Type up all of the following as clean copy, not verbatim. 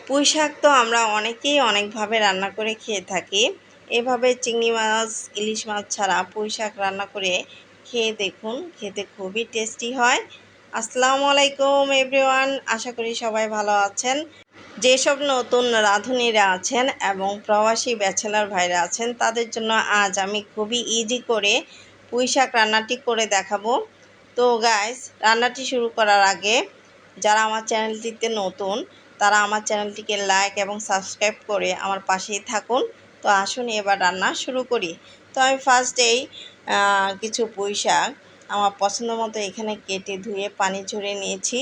পুঁই শাক তো আমরা অনেকেই অনেকভাবে রান্না করে খেয়ে থাকি। এভাবে চিংড়ি মাছ, ইলিশ মাছ ছাড়া পুঁই শাক রান্না করে খেয়ে দেখুন, খেতে খুবই টেস্টি হয়। আসসালামু আলাইকুম এভরিওয়ান, আশা করি সবাই ভালো আছেন। যেসব নতুন রাঁধুনিরা আছেন এবং প্রবাসী ব্যাচেলার ভাইরা আছেন তাদের জন্য আজ আমি খুবই ইজি করে পুঁই শাক রান্নাটি করে দেখাবো। তো গাইস, রান্নাটি শুরু করার আগে যারা আমার চ্যানেলটিতে নতুন তারা আমার চ্যানেলটিকে লাইক এবং সাবস্ক্রাইব করে আমার পাশেই থাকুন। তো আসুন এবার রান্না শুরু করি। তো আমি ফার্স্টেই কিছু পুঁই শাক আমার পছন্দ মতো এখানে কেটে ধুয়ে পানি ঝরিয়ে নিয়েছি।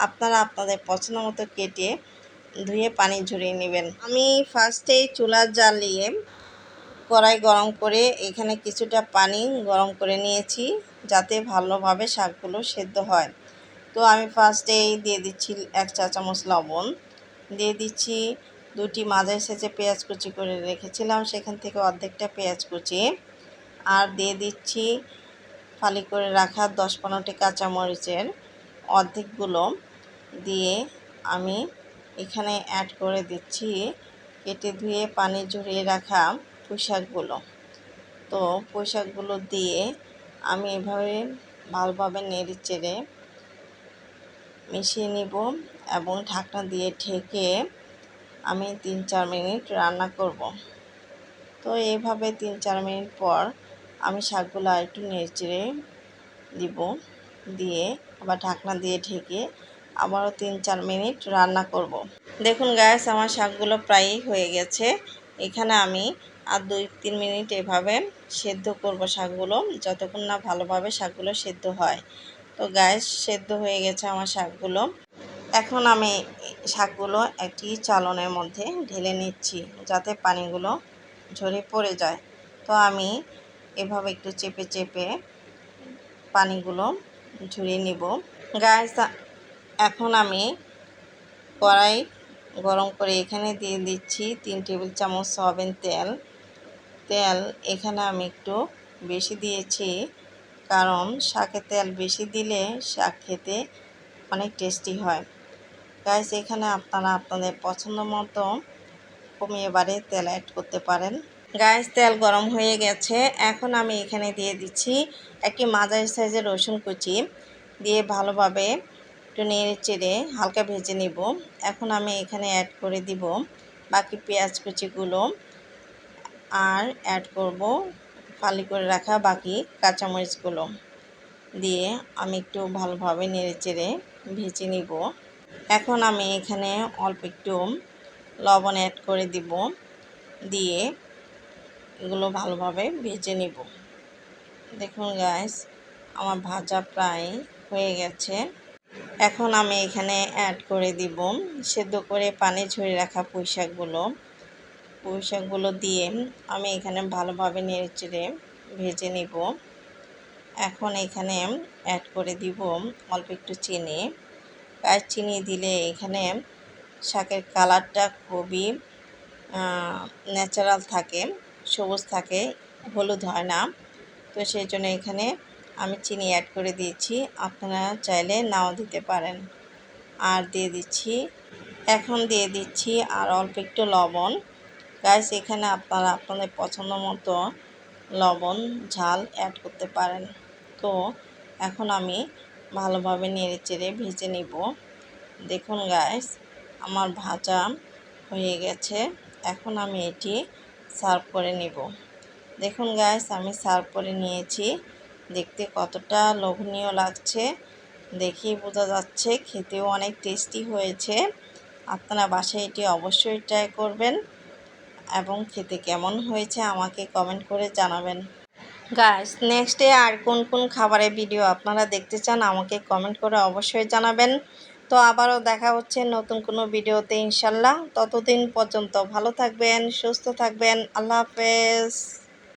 আপনারা আপনাদের পছন্দ মতো কেটে ধুয়ে পানি ঝরিয়ে নেবেন। আমি ফার্স্টেই চুলা জ্বালিয়ে কড়াই গরম করে এখানে কিছুটা পানি গরম করে নিয়েছি যাতে ভালোভাবে শাকগুলো সেদ্ধ হয়। তো আমি ফার্স্টেই দিয়ে দিচ্ছি 1 চা চামচ লবণ, দিয়ে দিচ্ছি 2টি মাঝারি সাইজে পেঁয়াজ কুচি করে রেখেছিলাম সেখান থেকে অর্ধেকটা পেঁয়াজ কুচি, আর দিয়ে দিচ্ছি ফালি করে রাখা 10-15টি কাঁচামরিচের অর্ধেকগুলো দিয়ে আমি এখানে অ্যাড করে দিচ্ছি কেটে ধুয়ে পানি ঝরিয়ে রাখা পুঁই শাকগুলো। তো পুঁই শাকগুলো দিয়ে আমি এভাবে ভালোভাবে নেড়ে চেড়ে মিশিয়ে নিব এবং ঢাকনা দিয়ে ঢেকে আমি 3-4 মিনিট রান্না করব। তো এইভাবে 3-4 মিনিট পর আমি শাকগুলো একটু নেড়ে চেড়ে দিব, দিয়ে আবার ঢাকনা দিয়ে ঢেকে আবারও 3-4 মিনিট রান্না করব। দেখুন গাইস, আমার শাকগুলো প্রায়ই হয়ে গেছে। এখানে আমি আর 2-3 মিনিট এভাবে সেদ্ধ করব শাকগুলো, যতক্ষণ না ভালোভাবে শাকগুলো সেদ্ধ হয়। তো গাইস, সেদ্ধ হয়ে গেছে আমার শাকগুলো। এখন আমি শাকগুলো একটি চালনের মধ্যে ঢেলে নিচ্ছি যাতে পানিগুলো ঝরে পড়ে যায়। তো আমি এভাবে একটু চেপে চেপে পানিগুলো ঝরিয়ে নিব। গাইস, এখন আমি কড়াই গরম করে এখানে দিয়ে দিচ্ছি 3 টেবিল চামচ সয়াবিন তেল এখানে আমি একটু বেশি দিয়েছি, কারণ শাকে তেল বেশি দিলে শাক খেতে অনেক টেস্টি হয়। গাইস, এখানে আপনারা আপনাদের পছন্দ মতো কমিয়ে বাড়িয়ে তেল অ্যাড করতে পারেন। গাইস, তেল গরম হয়ে গেছে। এখন আমি এখানে দিয়ে দিচ্ছি একটি মাঝারি সাইজের রসুন কুচি, দিয়ে ভালোভাবে একটু নেড়ে চেড়ে হালকা ভেজে নিব। এখন আমি এখানে অ্যাড করে দিব বাকি পেঁয়াজ কুচিগুলো, আর অ্যাড করব ফালি করে রাখা বাকি কাঁচামরিচগুলো, দিয়ে আমি একটু ভালোভাবে নেড়ে চেড়ে ভেজে নিব। এখন আমি এখানে অল্প একটু লবণ অ্যাড করে দিব, দিয়ে এগুলো ভালোভাবে ভেজে নিব। দেখুন গাইস, আমার ভাজা প্রায় হয়ে গেছে। এখন আমি এখানে অ্যাড করে দিব সেদ্ধ করে পানি ঝরিয়ে রাখা পুঁই শাকগুলো দিয়ে আমি এখানে ভালোভাবে নেড়েচেড়ে ভেজে নিব। এখন এখানে অ্যাড করে দিব অল্প একটু চিনি। গাইস, চিনি দিলে এখানে শাকের কালারটা খুবই ন্যাচারাল থাকে, সবুজ থাকে, হলুদ হয় না। তো সেই জন্য এখানে আমি চিনি অ্যাড করে দিয়েছি, আপনারা চাইলে নাও দিতে পারেন। আর এখন দিয়ে দিচ্ছি আর অল্প একটু লবণ। গাইস, এখানে আপনারা আপনাদের পছন্দ মতো লবণ ঝাল অ্যাড করতে পারেন। তো এখন আমি ভালোভাবে নেড়ে চেড়ে ভেজে নিব। দেখুন গাইস, আমার ভাজা হয়ে গেছে। এখন আমি এটি সার্ভ করে নিব। দেখুন গাইস, আমি সার্ভ করে নিয়েছি। দেখতে কতটা লোভনীয় লাগছে দেখেই বোঝা যাচ্ছে, খেতেও অনেক টেস্টি হয়েছে। আপনারা বাসায় এটি অবশ্যই ট্রাই করবেন এবং খেতে কেমন হয়েছে আমাকে কমেন্ট করে জানাবেন। গাইস, নেক্সটে আর কোন কোন খাবারের ভিডিও আপনারা দেখতে চান আমাকে কমেন্ট করে অবশ্যই জানাবেন। তো আবারও দেখা হচ্ছে নতুন কোনো ভিডিওতে ইনশাল্লাহ। ততদিন পর্যন্ত ভালো থাকবেন, সুস্থ থাকবেন। আল্লাহ হাফেজ।